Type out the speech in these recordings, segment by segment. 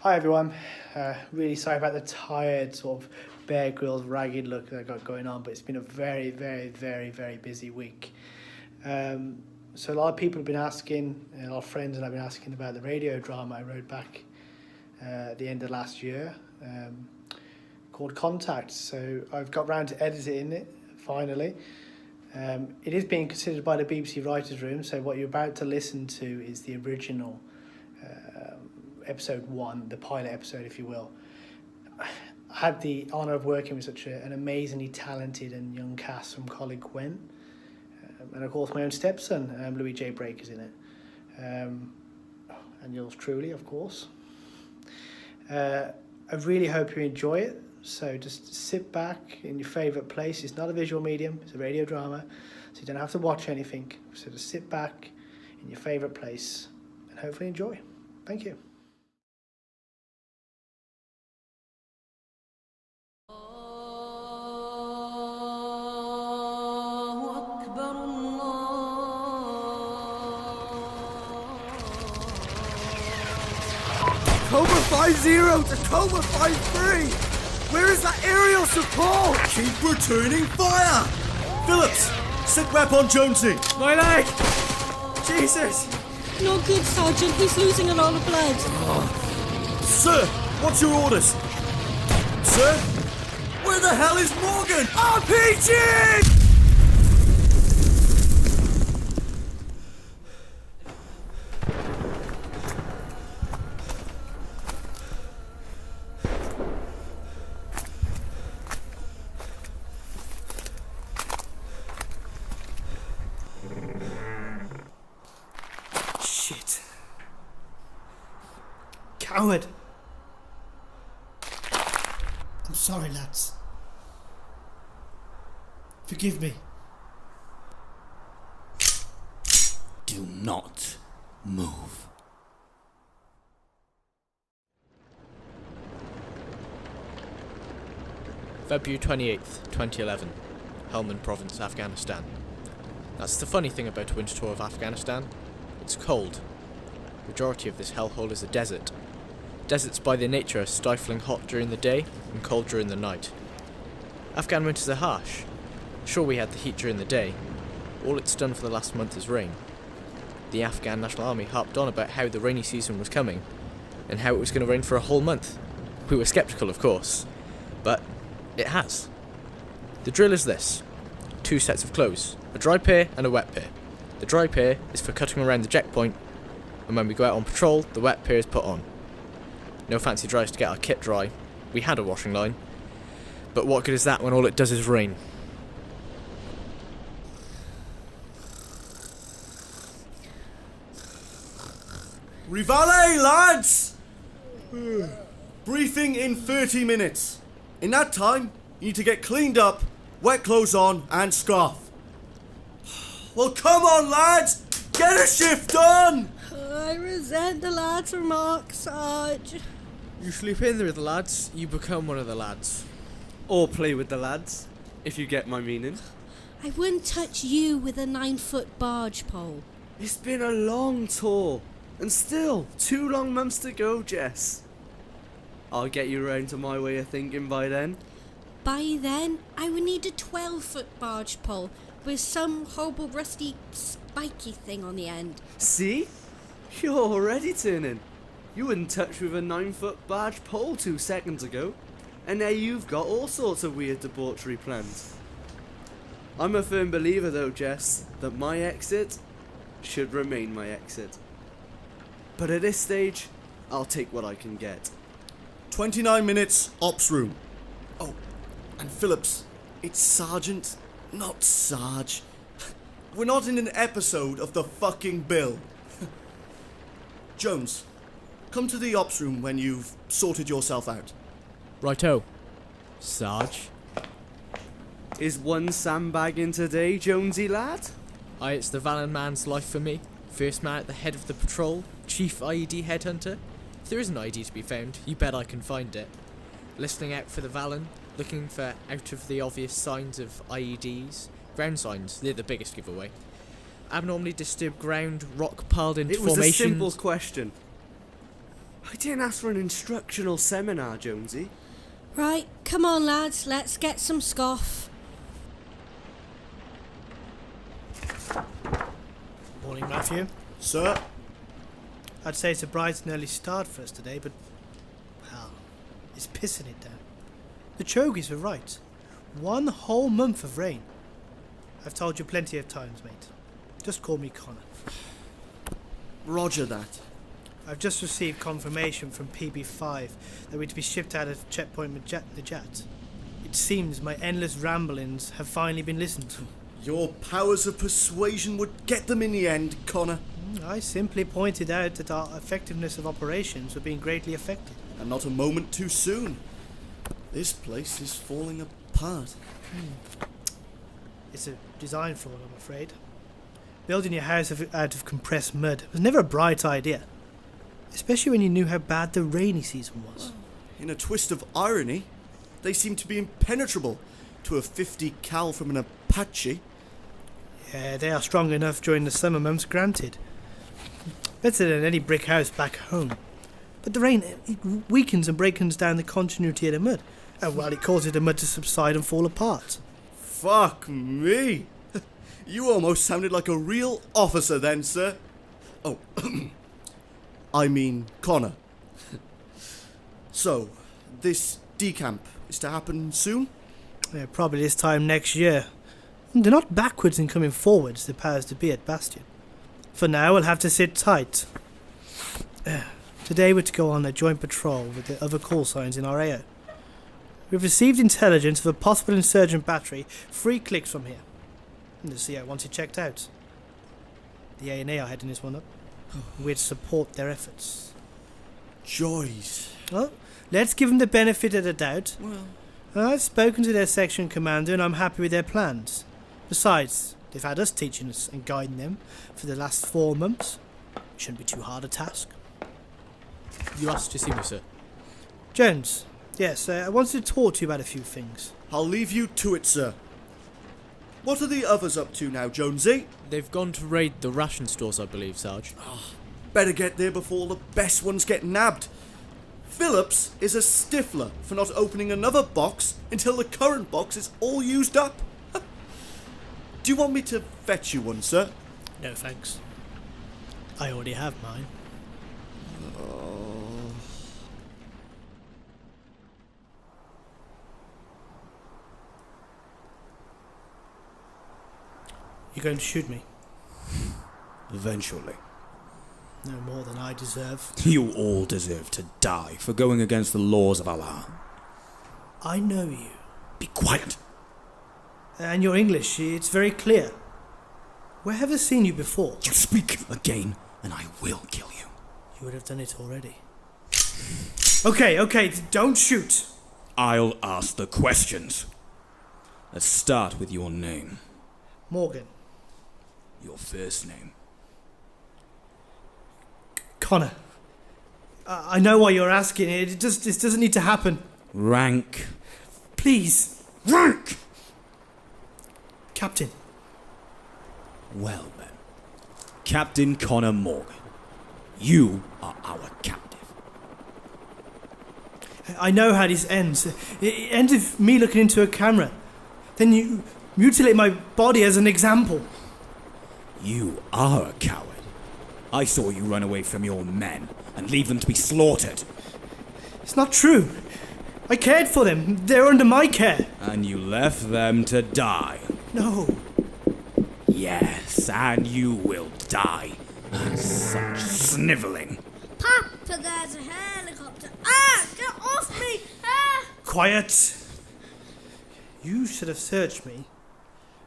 Hi everyone. Really sorry about the tired sort of Bear Grylls ragged look that I got going on, but it's been a very, very, very, very busy week. So a lot of people have been asking, and a lot of friends have been asking about the radio drama I wrote back at the end of last year called Contact. So I've got round to editing it finally. It is being considered by the BBC Writers' Room, so what you're about to listen to is the original episode 1, the pilot episode, if you will. I had the honour of working with such an amazingly talented and young cast from Colin Gwen, and of course my own stepson, Louis J. Brake, is in it, and yours truly, of course. I really hope you enjoy it, so just sit back in your favourite place. It's not a visual medium, it's a radio drama, so you don't have to watch anything, so just sit back in your favourite place and hopefully enjoy. Thank you. Cobra 5-0 to Cobra 5-3! Where is that aerial support? Keep returning fire! Phillips, sit rep on Jonesy! My leg! Jesus! No good, Sergeant. He's losing a lot of blood. Sir, what's your orders? Sir? Where the hell is Morgan? RPG! Shit. Coward. I'm sorry, lads. Forgive me. Do not move. February 28th, 2011, Helmand Province, Afghanistan. That's the funny thing about a winter tour of Afghanistan. It's cold. Majority of this hellhole is a desert. Deserts by their nature are stifling hot during the day and cold during the night. Afghan winters are harsh. Sure, we had the heat during the day. All it's done for the last month is rain. The Afghan National Army harped on about how the rainy season was coming and how it was going to rain for a whole month. We were sceptical, of course, but it has. The drill is this: 2 sets of clothes, a dry pair and a wet pair. The dry pair is for cutting around the checkpoint, and when we go out on patrol, the wet pair is put on. No fancy dries to get our kit dry. We had a washing line, but what good is that when all it does is rain? Rivale, lads! Briefing in 30 minutes. In that time, you need to get cleaned up, wet clothes on, and scarf. Well, come on, lads! Get a shift done! I resent the lad's remarks, Sarge. You sleep in with the lads, you become one of the lads. Or play with the lads, if you get my meaning. I wouldn't touch you with a 9-foot barge pole. It's been a long tour, and still 2 long months to go, Jess. I'll get you round to my way of thinking by then. By then, I would need a 12-foot barge pole with some horrible rusty spiky thing on the end. See? You're already turning. You wouldn't touch with a 9-foot barge pole 2 seconds ago, and now you've got all sorts of weird debauchery plans. I'm a firm believer though, Jess, that my exit should remain my exit. But at this stage, I'll take what I can get. 29 minutes, ops room. Oh, and Phillips, it's Sergeant, not Sarge. We're not in an episode of The Fucking Bill. Jones, come to the ops room when you've sorted yourself out. Righto. Sarge. Is one sandbagging today, Jonesy lad? Aye, it's the Valen man's life for me. First man at the head of the patrol, chief IED headhunter. If there is an ID to be found, you bet I can find it. Listening out for the Valen, looking for out of the obvious signs of IEDs. Ground signs, they're the biggest giveaway. Abnormally disturbed ground, rock piled into It was formations. a simple question. I didn't ask for an instructional seminar, Jonesy. Right, come on lads, let's get some scoff. Morning, Matthew. Sir? I'd say it's a bright and early start for us today, but, well, it's pissing it down. The Chogies were right. 1 whole month of rain. I've told you plenty of times, mate. Just call me Connor. Roger that. I've just received confirmation from PB5 that we're to be shipped out of checkpoint Najat. It seems my endless ramblings have finally been listened to. Your powers of persuasion would get them in the end, Connor. I simply pointed out that our effectiveness of operations were being greatly affected. And not a moment too soon. This place is falling apart. It's a design flaw, I'm afraid. Building your house out of compressed mud was never a bright idea. Especially when you knew how bad the rainy season was. In a twist of irony, they seem to be impenetrable to a 50 cal from an Apache. Yeah, they are strong enough during the summer months, granted. Better than any brick house back home. But the rain, it weakens and breaks down the continuity of the mud. And well, it causes the mud to subside and fall apart. Fuck me! You almost sounded like a real officer then, sir. Oh, I mean Connor. So, this decamp is to happen soon? Yeah, probably this time next year. They're not backwards in coming forwards, the powers to be at Bastion. For now, we'll have to sit tight. Today we're to go on a joint patrol with the other call signs in our AO. We've received intelligence of a possible insurgent battery 3 clicks from here. And the CO wants it checked out. The A&A are heading this one up. We'd support their efforts. Joys. Well, let's give them the benefit of the doubt. Well, I've spoken to their section commander and I'm happy with their plans. Besides, they've had us teaching us and guiding them for the last 4 months. Shouldn't be too hard a task. You asked to see me, sir. Jones, yes, I wanted to talk to you about a few things. I'll leave you to it, sir. What are the others up to now, Jonesy? They've gone to raid the ration stores, I believe, Sarge. Better get there before the best ones get nabbed. Phillips is a stiffler for not opening another box until the current box is all used up. Do you want me to fetch you one, sir? No thanks. I already have mine. You're going to shoot me? Eventually. No more than I deserve. You all deserve to die for going against the laws of Allah. I know you. Be quiet. And your English, it's very clear. Where have I seen you before? You speak again, and I will kill you. You would have done it already. Okay, don't shoot. I'll ask the questions. Let's start with your name. Morgan. Your first name. Connor. I know why you're asking it. It doesn't need to happen. Rank. Please. Rank! Captain. Well then. Captain Connor Morgan. You are our captive. I know how this ends. It ends with me looking into a camera. Then you mutilate my body as an example. You are a coward. I saw you run away from your men and leave them to be slaughtered. It's not true. I cared for them. They're under my care. And you left them to die. No. Yes, and you will die. Such snivelling. Papa, there's a helicopter. Ah, get off me! Ah! Quiet. You should have searched me.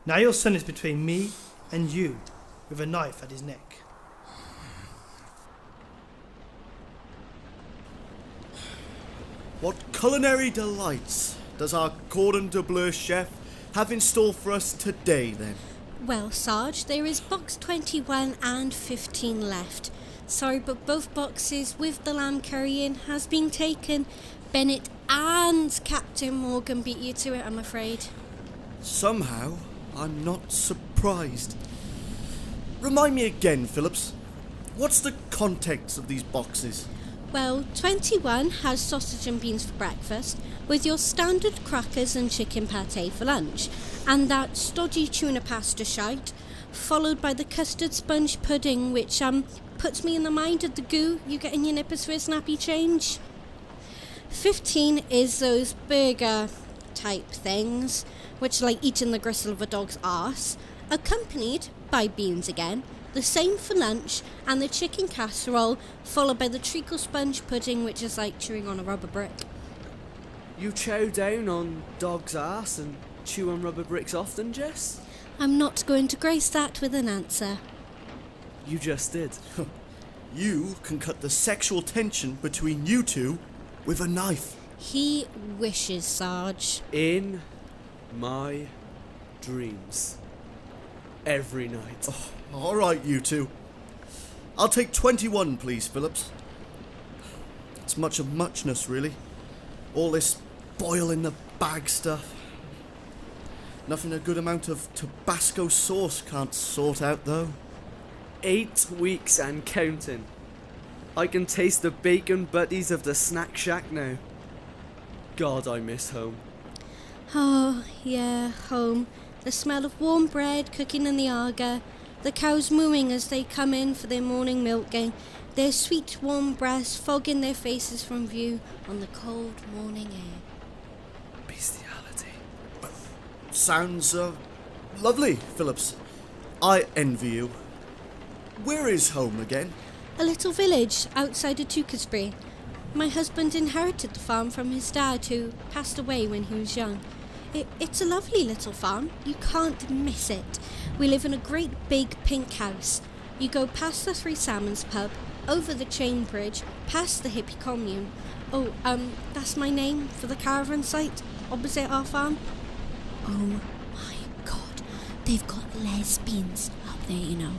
Now your son is between me and you, with a knife at his neck. What culinary delights does our cordon bleu chef have in store for us today, then? Well, Sarge, there is box 21 and 15 left. Sorry, but both boxes with the lamb curry in has been taken. Bennett and Captain Morgan beat you to it, I'm afraid. Somehow, I'm not surprised. Remind me again, Phillips. What's the context of these boxes? Well, 21 has sausage and beans for breakfast, with your standard crackers and chicken pate for lunch, and that stodgy tuna pasta shite, followed by the custard sponge pudding, which puts me in the mind of the goo you get in your nippers for a snappy change. 15 is those burger type things, which are like eating the gristle of a dog's arse, accompanied by beans again, the same for lunch, and the chicken casserole, followed by the treacle sponge pudding, which is like chewing on a rubber brick. You chow down on dog's ass and chew on rubber bricks often, Jess? I'm not going to grace that with an answer. You just did. You can cut the sexual tension between you two with a knife. He wishes, Sarge. In my dreams. Every night. All right, you two. I'll take 21, please, Phillips. It's much of muchness, really. All this boil in the bag stuff. Nothing a good amount of Tabasco sauce can't sort out, though. 8 weeks and counting. I can taste the bacon butties of the snack shack now. God, I miss home. Oh, yeah, home. The smell of warm bread cooking in the Aga, the cows mooing as they come in for their morning milking, their sweet warm breaths fogging their faces from view on the cold morning air. Bestiality. Sounds, lovely, Phillips. I envy you. Where is home again? A little village outside of Tewkesbury. My husband inherited the farm from his dad, who passed away when he was young. It's a lovely little farm. You can't miss it. We live in a great big pink house. You go past the Three Salmons pub, over the chain bridge, past the hippie commune. Oh, that's my name for the caravan site opposite our farm. Oh my God, they've got lesbians up there, you know.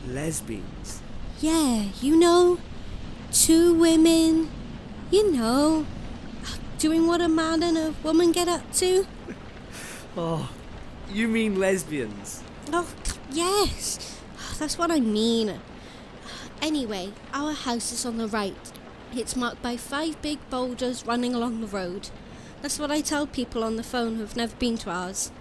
Lesbians? Yeah, you know, 2 women, you know, doing what a man and a woman get up to. Oh, you mean lesbians? Oh, yes, that's what I mean. Anyway, our house is on the right. It's marked by 5 big boulders running along the road. That's what I tell people on the phone who've never been to ours.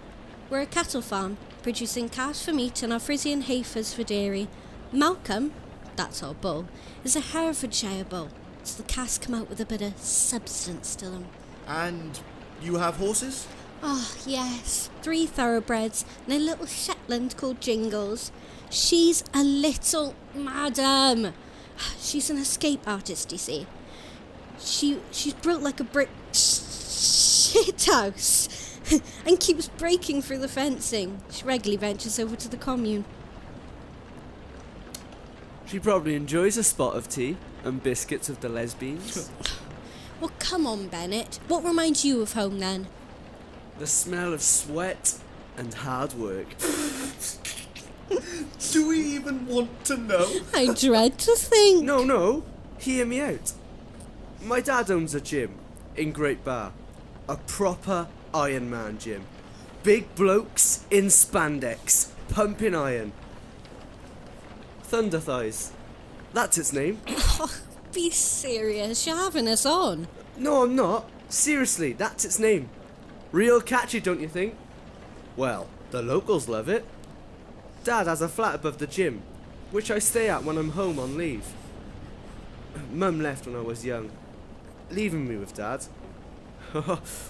We're a cattle farm, producing calves for meat and our Frisian heifers for dairy. Malcolm, that's our bull, is a Herefordshire bull, so the calves come out with a bit of substance to them. And you have horses? Oh, yes, 3 thoroughbreds and a little Shetland called Jingles. She's a little madam. She's an escape artist, you see. She's built like a brick shit house and keeps breaking through the fencing. She regularly ventures over to the commune. She probably enjoys a spot of tea and biscuits of the lesbians. Well, come on, Bennett. What reminds you of home, then? The smell of sweat and hard work. Do we even want to know? I dread to think. No, hear me out. My dad owns a gym in Great Bar. A proper Iron Man gym. Big blokes in spandex, pumping iron. Thunder Thighs. That's its name. Oh, be serious. You're having us on. No, I'm not. Seriously, that's its name. Real catchy, don't you think? Well, the locals love it. Dad has a flat above the gym, which I stay at when I'm home on leave. Mum left when I was young, leaving me with Dad.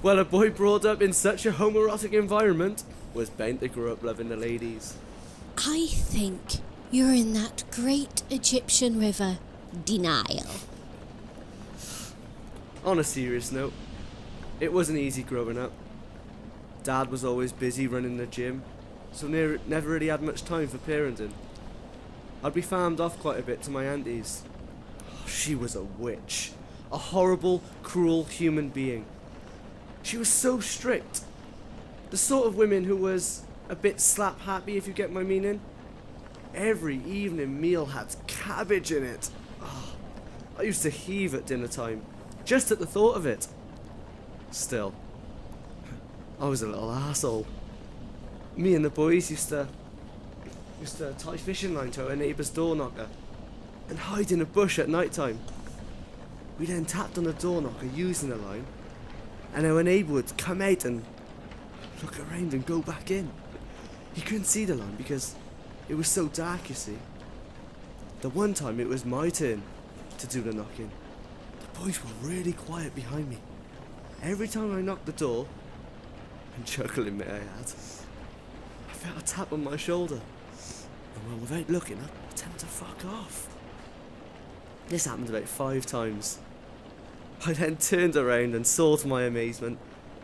Well, a boy brought up in such a homoerotic environment was bound to grow up loving the ladies. I think you're in that great Egyptian river, denial. On a serious note, it wasn't easy growing up. Dad was always busy running the gym, so never really had much time for parenting. I'd be farmed off quite a bit to my aunties. She was a witch. A horrible, cruel human being. She was so strict. The sort of woman who was a bit slap happy, if you get my meaning. Every evening meal had cabbage in it. Oh, I used to heave at dinner time, just at the thought of it. Still, I was a little asshole. Me and the boys used to tie fishing line to our neighbour's door knocker and hide in a bush at night time We then tapped on the door knocker using the line, and then when Abel would come out and look around and go back in, he couldn't see the line because it was so dark, you see. The one time it was my turn to do the knocking, the boys were really quiet behind me. Every time I knocked the door, and chuckling may I add, I felt a tap on my shoulder, and well, without looking, I tend to fuck off. This happened about 5 times. I then turned around and saw to my amazement,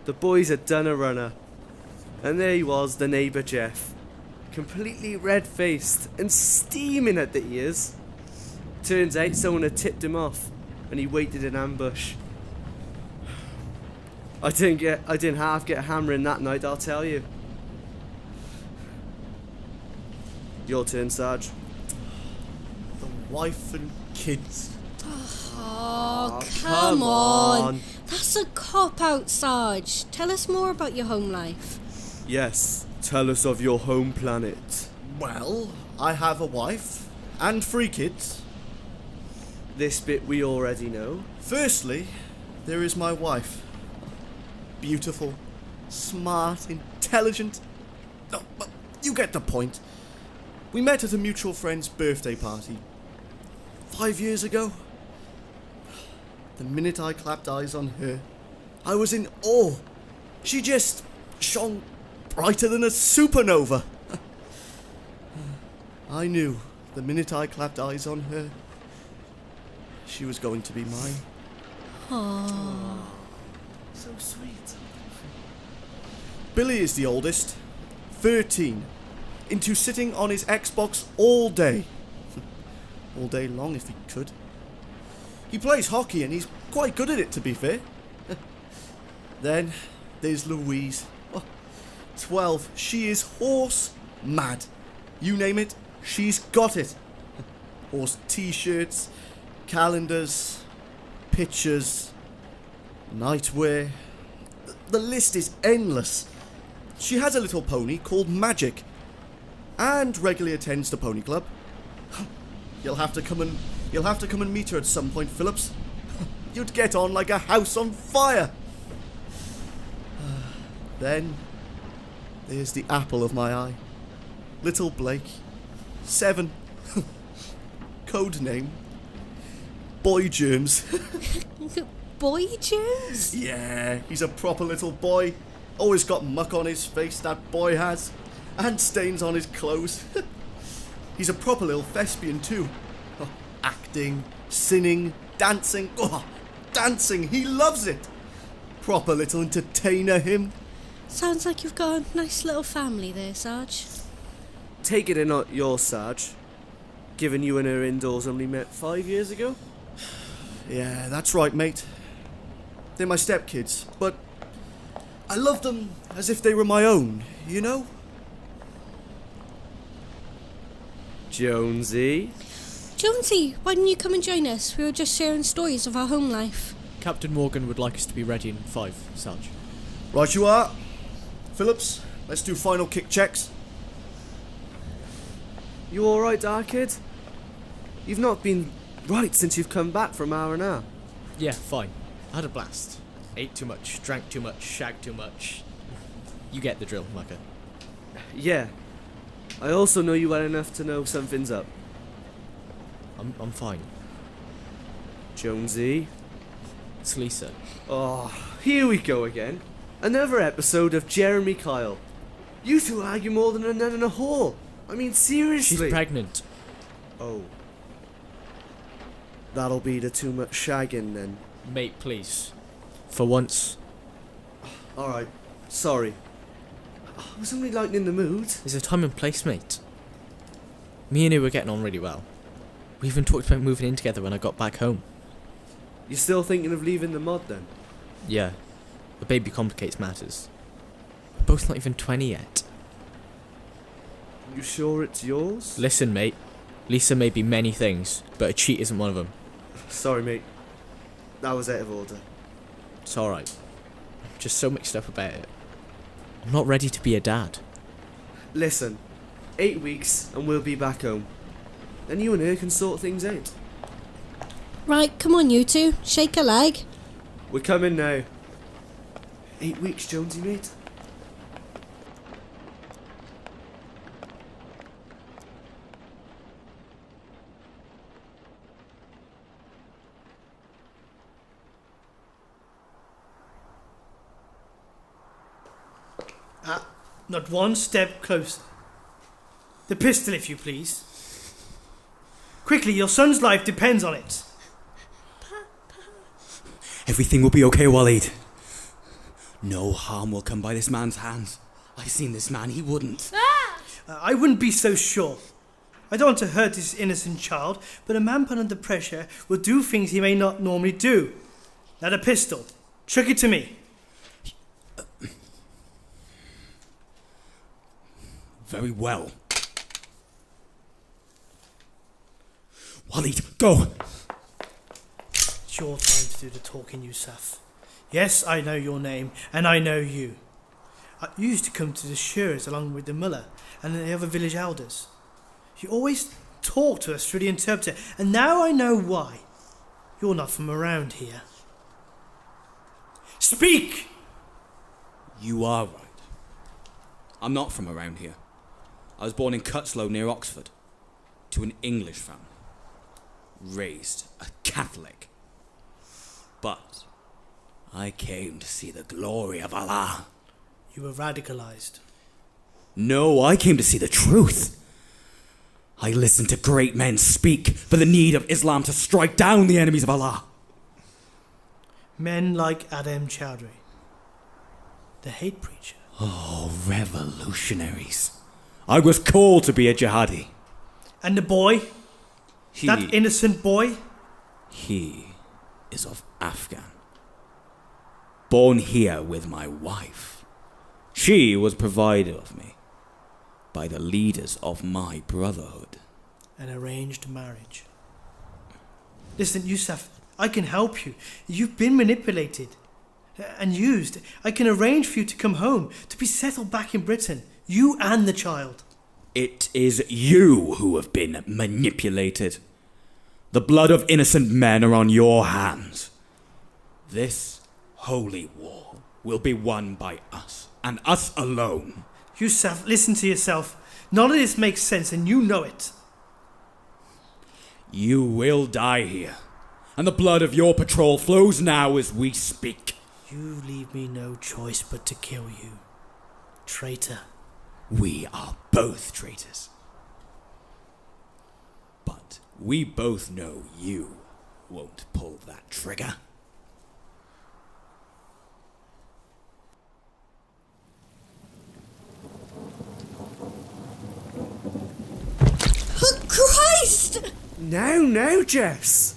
the boys had done a runner. And there he was, the neighbour Jeff, completely red-faced and steaming at the ears. Turns out someone had tipped him off, and he waited in ambush. I didn't half get hammering that night, I'll tell you. Your turn, Sarge. The wife and kids. Oh, come on. That's a cop-out, Sarge. Tell us more about your home life. Yes, tell us of your home planet. Well, I have a wife and 3 kids. This bit we already know. Firstly, there is my wife. Beautiful, smart, intelligent. Oh, but you get the point. We met at a mutual friend's birthday party 5 years ago. The minute I clapped eyes on her, I was in awe. She just shone brighter than a supernova. I knew the minute I clapped eyes on her, she was going to be mine. Aww. So sweet. Billy is the oldest, 13, into sitting on his Xbox all day. All day long if he could. He plays hockey and he's quite good at it, to be fair. Then there's Louise. 12. She is horse mad. You name it, she's got it. Horse t-shirts, calendars, pictures, nightwear. The list is endless. She has a little pony called Magic and regularly attends the pony club. You'll have to come and meet her at some point, Phillips. You'd get on like a house on fire. Then there's the apple of my eye, little Blake, 7. Code name Boy Germs. Boy germs? Yeah, he's a proper little boy. Always got muck on his face, that boy has, and stains on his clothes. He's a proper little thespian too. Oh, acting, singing, dancing. Oh, dancing, he loves it. Proper little entertainer, him. Sounds like you've got a nice little family there, Sarge. Take it or not yours, Sarge. Given you and her indoors only met 5 years ago? Yeah, that's right, mate. They're my stepkids, but I love them as if they were my own, you know? Jonesy? Jonesy, why didn't you come and join us? We were just sharing stories of our home life. Captain Morgan would like us to be ready in 5, Sarge. Right you are. Phillips, let's do final kick checks. You alright, Dark Kid? You've not been right since you've come back from R&R. Yeah, fine. I had a blast. Ate too much, drank too much, shagged too much. You get the drill, Micah. Yeah. I also know you well enough to know something's up. I'm fine. Jonesy? It's Lisa. Oh, here we go again. Another episode of Jeremy Kyle. You two argue more than a nun in a whore. I mean, seriously. She's pregnant. Oh. That'll be the too much shagging then. Mate, please. For once. Alright, sorry. I was only lighting in the mood. There's a time and place, mate. Me and you were getting on really well. We even talked about moving in together when I got back home. You still thinking of leaving the mod then? Yeah. A baby complicates matters. We're both not even 20 yet. You sure it's yours? Listen, mate. Lisa may be many things, but a cheat isn't one of them. Sorry, mate. That was out of order. It's alright. I'm just so mixed up about it. I'm not ready to be a dad. Listen, 8 weeks and we'll be back home. Then you and her can sort things out. Right, come on you two, shake a leg. We're coming now. 8 weeks, Jonesy, mate. Not one step closer. The pistol, if you please. Quickly, your son's life depends on it. Everything will be okay, Waleed. No harm will come by this man's hands. I've seen this man, he wouldn't. I wouldn't be so sure. I don't want to hurt this innocent child, but a man put under pressure will do things he may not normally do. Now the pistol. Chuck it to me. Very well. Waleed, go! It's your time to do the talking, Yusuf. Yes, I know your name, and I know you. You used to come to the shures along with the mullah and the other village elders. You always talk to us through the interpreter, and now I know why. You're not from around here. Speak! You are right. I'm not from around here. I was born in Cutslow near Oxford, to an English family. Raised a Catholic. But I came to see the glory of Allah. You were radicalized. No, I came to see the truth. I listened to great men speak for the need of Islam to strike down the enemies of Allah. Men like Adam Chowdhury, the hate preacher. Oh, revolutionaries. I was called to be a jihadi. And the boy? That innocent boy? He is of Afghan. Born here with my wife. She was provided of me by the leaders of my brotherhood. An arranged marriage. Listen, Yusuf, I can help you. You've been manipulated and used. I can arrange for you to come home, to be settled back in Britain. You and the child. It is you who have been manipulated. The blood of innocent men are on your hands. This holy war will be won by us, and us alone. Yusuf, listen to yourself. None of this makes sense, and you know it. You will die here, and the blood of your patrol flows now as we speak. You leave me no choice but to kill you. Traitor. We are both traitors. But we both know you won't pull that trigger. Oh, Christ! Now, Jess.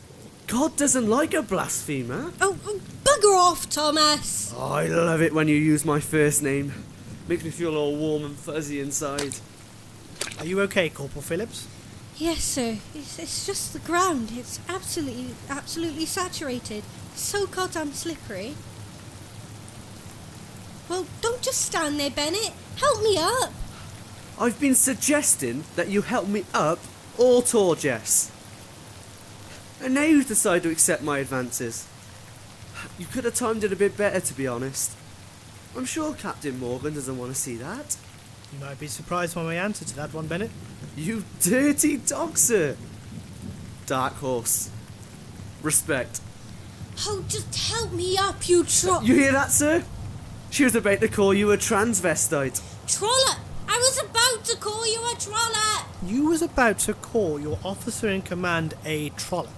God doesn't like a blasphemer. Oh, bugger off, Thomas. Oh, I love it when you use my first name. Makes me feel all warm and fuzzy inside. Are you okay, Corporal Phillips? Yes, sir. It's just the ground. It's absolutely saturated. So goddamn slippery. Well, don't just stand there, Bennett. Help me up. I've been suggesting that you help me up or tour, Jess. And now you've decided to accept my advances. You could have timed it a bit better, to be honest. I'm sure Captain Morgan doesn't want to see that. You might be surprised by my answer to that one, Bennett. You dirty dog, sir. Dark horse. Respect. Oh, just help me up, you You hear that, sir? She was about to call you a transvestite. Trollop! I was about to call you a trollop! You was about to call your officer in command a trollop.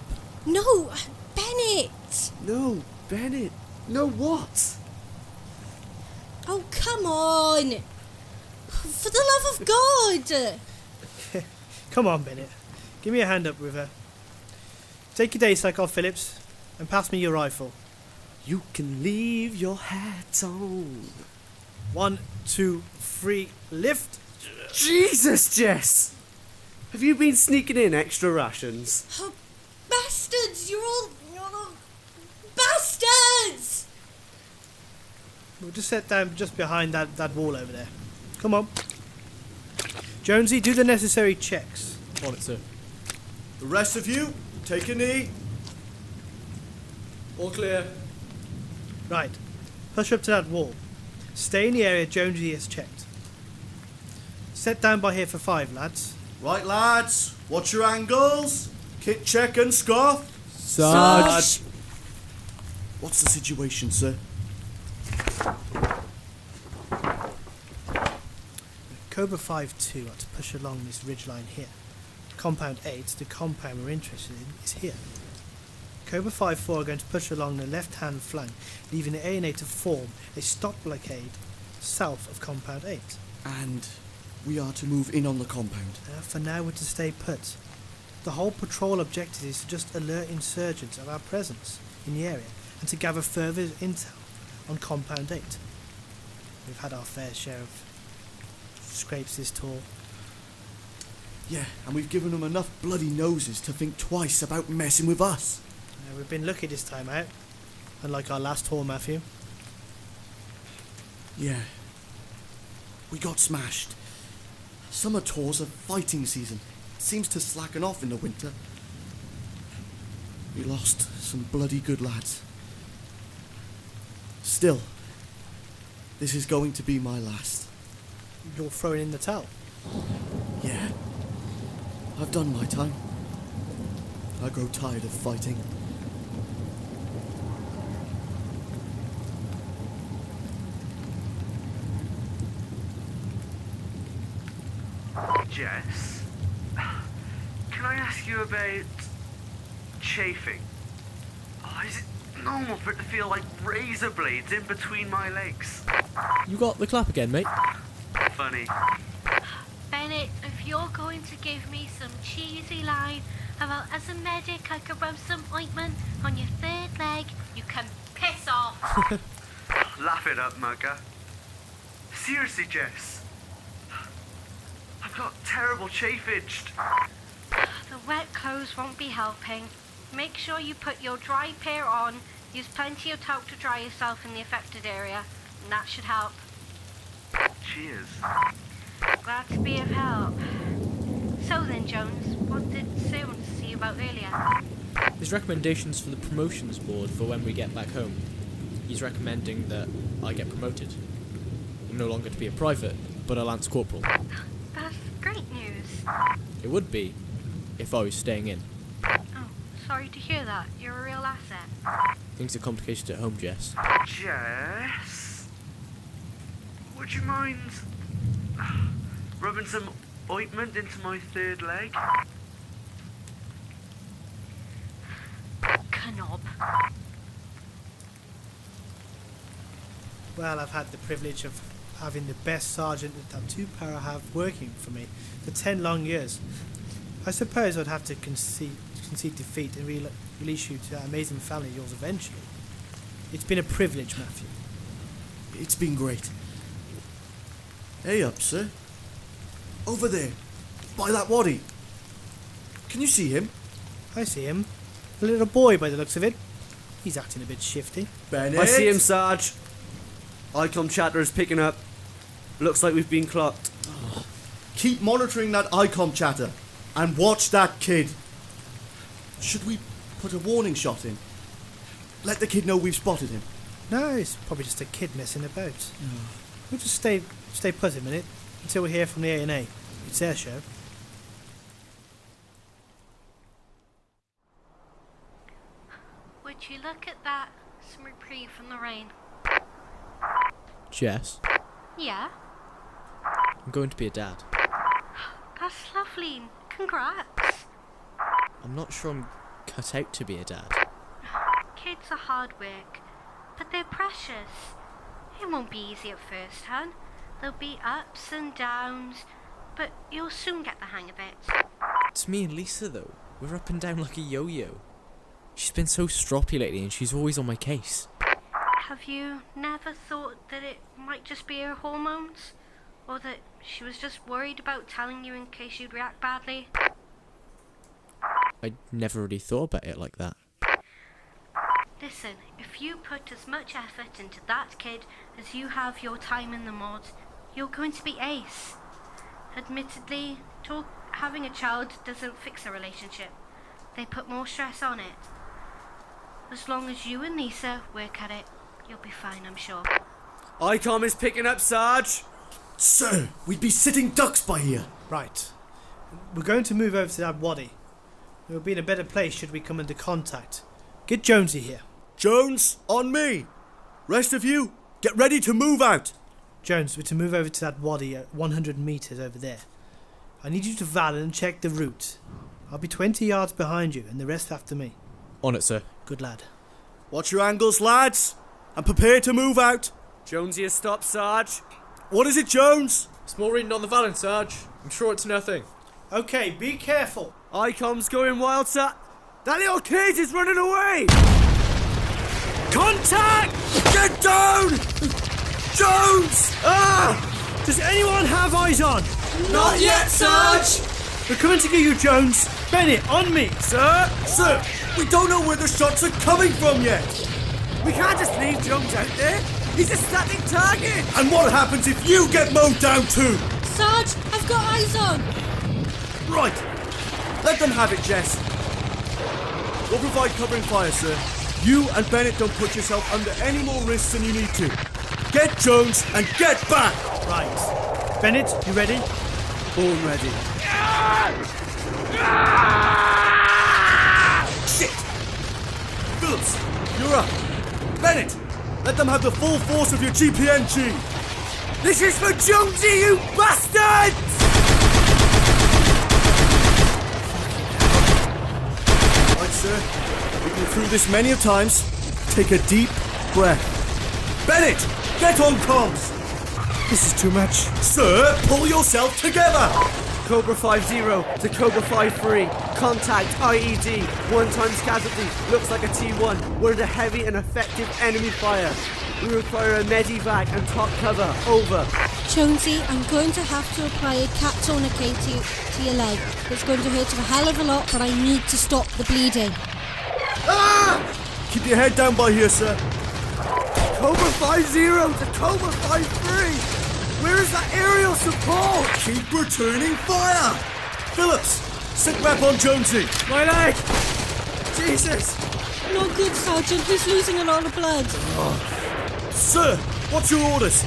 No, Bennett! No, Bennett. No what? Oh, come on! For the love of God! Come on, Bennett. Give me a hand up with her. Take your day, Psycho Phillips, and pass me your rifle. You can leave your hat on. 1, 2, 3, lift. Jesus, Jess! Have you been sneaking in extra rations? Oh, bastards! You're all bastards! We'll just sit down just behind that wall over there. Come on. Jonesy, do the necessary checks. On it, sir. The rest of you, take a knee. All clear. Right. Push up to that wall. Stay in the area Jonesy has checked. Set down by here for 5, lads. Right, lads. Watch your angles. Kit check and scarf. Sarge! What's the situation, sir? Cobra 5-2 are to push along this ridgeline here. Compound 8, the compound we're interested in, is here. Cobra 5-4 are going to push along the left-hand flank, leaving the ANA to form a stop blockade south of Compound 8. And we are to move in on the compound. For now, we're to stay put. The whole patrol objective is to just alert insurgents of our presence in the area and to gather further intel on Compound 8. We've had our fair share of scrapes this tall. Yeah, and we've given them enough bloody noses to think twice about messing with us. We've been lucky this time out, unlike our last tour, Matthew. Yeah. We got smashed. Summer tours are fighting season. It seems to slacken off in the winter. We lost some bloody good lads. Still, this is going to be my last. You're throwing in the towel. Yeah. I've done my time. I grow tired of fighting. Jess, can I ask you about chafing? Oh, is it normal for it to feel like razor blades in between my legs? You got the clap again, mate? Funny. Bennett, if you're going to give me some cheesy line about as a medic I could rub some ointment on your third leg, you can piss off. Laugh it up, mugger. Seriously, Jess. I've got terrible chafage. The wet clothes won't be helping. Make sure you put your dry pair on. Use plenty of talc to dry yourself in the affected area, and that should help. Cheers. Glad to be of help. So then, Jones, what did Sir want to see you about earlier? His recommendations for the promotions board for when we get back home. He's recommending that I get promoted. I'm no longer to be a private, but a lance corporal. That's great news. It would be, if I was staying in. Oh, sorry to hear that. You're a real asset. Things are complicated at home, Jess. Jess? Would you mind rubbing some ointment into my third leg? Knob. Well, I've had the privilege of having the best sergeant that Two Para have working for me for 10 long years. I suppose I'd have to concede defeat and release you to that amazing family of yours eventually. It's been a privilege, Matthew. It's been great. Hey up, sir. Over there, by that waddy. Can you see him? I see him. A little boy by the looks of it. He's acting a bit shifty. Bennett? I see him, Sarge. ICOM chatter is picking up. Looks like we've been clocked. Keep monitoring that ICOM chatter and watch that kid. Should we put a warning shot in? Let the kid know we've spotted him. No, it's probably just a kid messing about. We'll just stay put a minute until we hear from the A&A. It's their show. Would you look at that? Some reprieve from the rain. Jess, Yeah? I'm going to be a dad. That's lovely. Congrats. I'm not sure I'm cut out to be a dad. Kids are hard work, but they're precious. It won't be easy at first, hon. There'll be ups and downs, but you'll soon get the hang of it. It's me and Lisa, though. We're up and down like a yo-yo. She's been so stroppy lately and she's always on my case. Have you never thought that it might just be her hormones? Or that she was just worried about telling you in case you'd react badly? I never really thought about it like that. Listen, if you put as much effort into that kid as you have your time in the mods, you're going to be ace. Admittedly, having a child doesn't fix a relationship. They put more stress on it. As long as you and Lisa work at it, you'll be fine, I'm sure. ICOM is picking up, Sarge. Sir, we'd be sitting ducks by here. Right. We're going to move over to that wadi. We'll be in a better place should we come into contact. Get Jonesy here. Jones, on me. Rest of you, get ready to move out. Jones, we're to move over to that wadi at 100 metres over there. I need you to Val and check the route. I'll be 20 yards behind you and the rest after me. On it, sir. Good lad. Watch your angles, lads, and prepare to move out. Jonesy has stopped, Sarge. What is it, Jones? Small reading on the Valen, Sarge. I'm sure it's nothing. Okay, be careful. ICOM's going wild, sir. That little kid is running away! Contact! Get down! Jones! Does anyone have eyes on? Not yet, Sarge! We're coming to get you, Jones. Bennett, on me. Sir, we don't know where the shots are coming from yet. We can't just leave Jones out there. He's a static target. And what happens if you get mowed down too? Sarge, I've got eyes on! Right. Let them have it, Jess. We'll provide covering fire, sir. You and Bennett don't put yourself under any more risks than you need to. Get Jones and get back! Right. Bennett, you ready? Born ready. Shit! Phillips, you're up. Bennett, let them have the full force of your GPNG. This is for Jonesy, you bastards! Right, sir. We've been through this many a times. Take a deep breath. Bennett, get on comms. This is too much. Sir, pull yourself together. Cobra 5-0 to Cobra 5-3. Contact IED. 1 times casualty. Looks like a T1. We're under heavy and effective enemy fire. We require a medivac and top cover. Over. Jonesy, I'm going to have to apply a cat tourniquet to your leg. It's going to hurt a hell of a lot, but I need to stop the bleeding. Keep your head down by here, sir. Cobra 5-0 to Cobra 5-3. Where is that aerial support? Keep returning fire. Phillips, sit rep on Jonesy. My leg! Jesus! Not good, Sergeant. He's losing a lot of blood. Sir, what's your orders?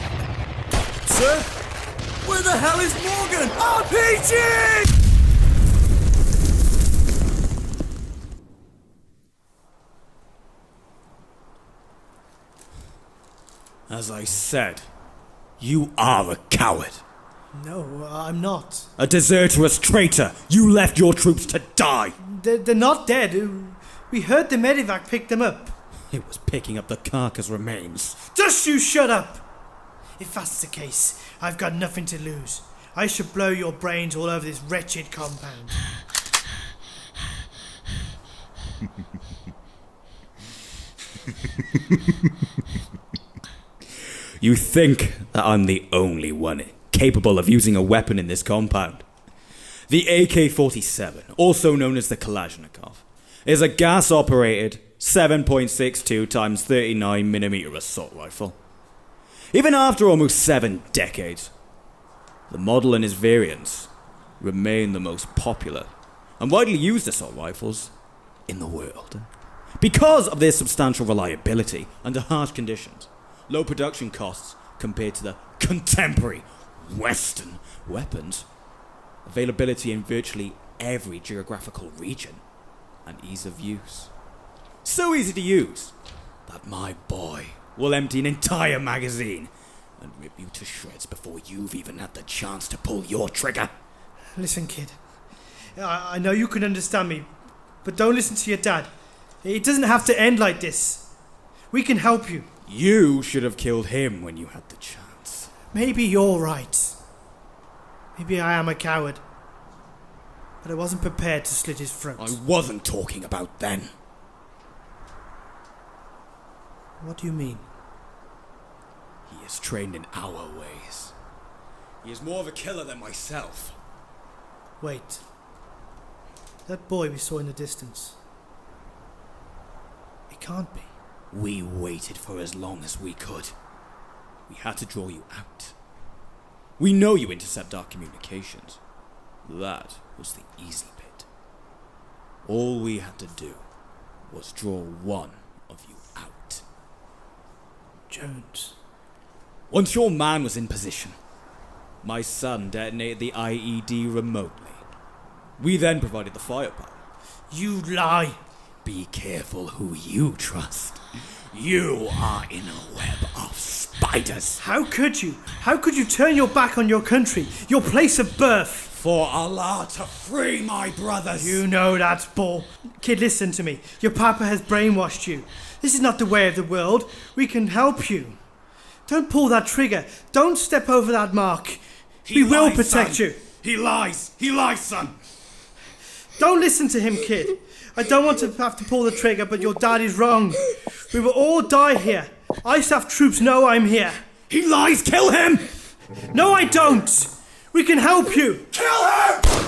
Sir? Where the hell is Morgan? RPG! As I said, you are a coward. No, I'm not. A deserterous traitor. You left your troops to die. They're not dead. We heard the medivac pick them up. It was picking up the carcass remains. Just you shut up! If that's the case, I've got nothing to lose. I should blow your brains all over this wretched compound. You think that I'm the only one capable of using a weapon in this compound? The AK-47, also known as the Kalashnikov, is a gas-operated 7.62 times 39mm assault rifle. Even after almost 7 decades, the model and its variants remain the most popular and widely used assault rifles in the world. Because of their substantial reliability under harsh conditions, low production costs compared to the contemporary Western weapons, availability in virtually every geographical region, and ease of use. So easy to use that my boy will empty an entire magazine and rip you to shreds before you've even had the chance to pull your trigger. Listen, kid. I know you can understand me, but don't listen to your dad. It doesn't have to end like this. We can help you. You should have killed him when you had the chance. Maybe you're right. Maybe I am a coward. But I wasn't prepared to slit his throat. I wasn't talking about then. What do you mean? He is trained in our ways. He is more of a killer than myself. Wait. That boy we saw in the distance. It can't be. We waited for as long as we could. We had to draw you out. We know you intercept our communications. That was the easy bit. All we had to do was draw one of you out. Jones. Once your man was in position, my son detonated the IED remotely. We then provided the firepower. You lie. Be careful who you trust. You are in a web of spiders. How could you? How could you turn your back on your country, your place of birth? For Allah to free my brothers. You know that's bull. Kid, listen to me. Your papa has brainwashed you. This is not the way of the world. We can help you. Don't pull that trigger. Don't step over that mark. We will protect you. He lies. He lies, son. Don't listen to him, kid. I don't want to have to pull the trigger, but your dad is wrong. We will all die here. ISAF troops know I'm here. He lies. Kill him. No, I don't. We can help you. Kill him!